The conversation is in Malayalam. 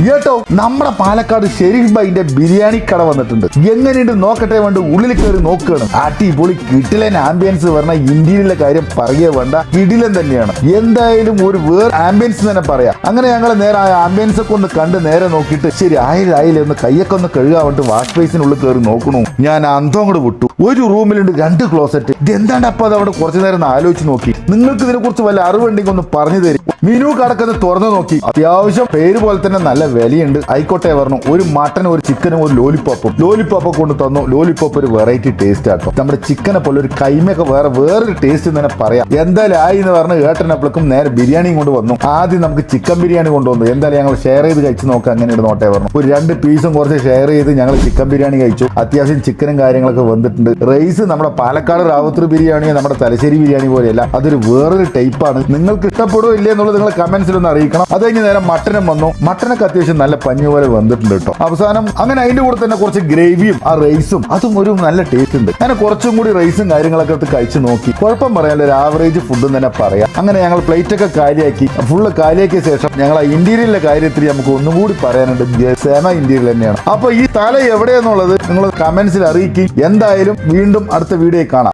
കേട്ടോ, നമ്മുടെ പാലക്കാട് ഷെരീഫ് ബൈന്റെ ബിരിയാണി കട വന്നിട്ടുണ്ട്. എങ്ങനെയുണ്ട് നോക്കട്ടെ വേണ്ട, ഉള്ളിൽ കയറി നോക്കുകയാണ്. അടിപൊളി കിടിലൻ ആംബിയൻസ് പറഞ്ഞ ഇന്ത്യയിലെ കാര്യം പറയുക വേണ്ട, കിടിലൻ തന്നെയാണ്. എന്തായാലും ഒരു വേറെ ആംബിയൻസ് തന്നെ പറയാം. അങ്ങനെ ഞങ്ങൾ നേരെ ആ ആംബിയൻസ് ഒക്കെ ഒന്ന് കണ്ട് നേരെ നോക്കിയിട്ട് ശരി ആയില്ല കയ്യൊക്കെ ഒന്ന് കഴുകാൻ വേണ്ടി വാഷ് ബേസിനുള്ളിൽ കയറി നോക്കണു. ഞാൻ അന്തം കൂടെ വിട്ടു. ഒരു റൂമിലുണ്ട് 2 ക്ലോസറ്റ്. ഇതെന്താണ്ട് അപ്പൊ അത് അവിടെ കുറച്ചു നേരം ഒന്ന് ആലോചിച്ച് നോക്കി. നിങ്ങൾക്ക് ഇതിനെ കുറിച്ച് വല്ല അറിവുണ്ടെങ്കിൽ ഒന്ന് പറഞ്ഞു തരും. മെനു കടക്കൊന്ന് തുറന്നു നോക്കി. അത്യാവശ്യം പേര് പോലെ തന്നെ നല്ല വിലയുണ്ട്. ആയിക്കോട്ടെ പറഞ്ഞു. ഒരു മട്ടനും ഒരു ചിക്കനും ഒരു ലോലിപ്പോപ്പ് കൊണ്ട് തന്നു. ലോലിപ്പോപ്പ് ഒരു വെറൈറ്റി ടേസ്റ്റ് ആട്ടോ. നമ്മുടെ ചിക്കനെ പോലെ ഒരു കൈമയൊക്കെ വേറൊരു ടേസ്റ്റ് തന്നെ പറയാം. എന്തായാലും ആയി എന്ന് പറഞ്ഞ് ഏട്ടനപ്പോഴേക്കും നേരെ ബിരിയാണിയും കൊണ്ട് വന്നു. ആദ്യം നമുക്ക് ചിക്കൻ ബിരിയാണി കൊണ്ടുവന്നു. എന്തായാലും ഞങ്ങൾ ഷെയർ ചെയ്ത് കഴിച്ച് നോക്കാം അങ്ങനെ നോട്ടെ പറഞ്ഞു. ഒരു 2 പീസും കുറച്ച് ഷെയർ ചെയ്ത് ഞങ്ങൾ ചിക്കൻ ബിരിയാണി കഴിച്ചു. അത്യാവശ്യം ചിക്കനും കാര്യങ്ങളൊക്കെ വന്നിട്ടുണ്ട്. റൈസ് നമ്മുടെ പാലക്കാട് റാവത്തൂർ ബിരിയാണിയോ നമ്മുടെ തലശ്ശേരി ബിരിയാണി പോലെയല്ല, അതൊരു വേറൊരു ടൈപ്പാണ്. നിങ്ങൾക്ക് ഇഷ്ടപ്പെടുമോ ഇല്ലേ എന്നുള്ളത് നിങ്ങൾ കമന്റ്സിൽ ഒന്ന് അറിയിക്കണം. അത് കഴിഞ്ഞ് നേരം മട്ടനും വന്നു. മട്ടനൊക്കെ അത്യാവശ്യം നല്ല പഞ്ഞു പോലെ വന്നിട്ടുണ്ട് കേട്ടോ. അവസാനം അങ്ങനെ അതിന്റെ കൂടെ തന്നെ കുറച്ച് ഗ്രേവിയും ആ റൈസും അതും ഒരു നല്ല ടേസ്റ്റ് ഉണ്ട്. അങ്ങനെ കുറച്ചും കൂടി റൈസും കാര്യങ്ങളൊക്കെ എടുത്ത് കഴിച്ചു നോക്കി. കുഴപ്പം പറയാനുള്ള ഒരു ആവറേജ് ഫുഡ് തന്നെ പറയാം. അങ്ങനെ ഞങ്ങൾ പ്ലേറ്റ് ഒക്കെ കാലിയാക്കി. ഫുള്ള് കാലിയാക്കിയ ശേഷം ഞങ്ങൾ ആ ഇന്റീരിയലിലെ കാര്യത്തിൽ നമുക്ക് ഒന്നും കൂടി പറയാനുണ്ട്. സെമ ഇന്റീരിയൽ തന്നെയാണ്. അപ്പൊ ഈ തല എവിടെയെന്നുള്ളത് നിങ്ങൾ കമന്റ്സിൽ അറിയിക്കും. എന്തായാലും വീണ്ടും അടുത്ത വീഡിയോ കാണാം.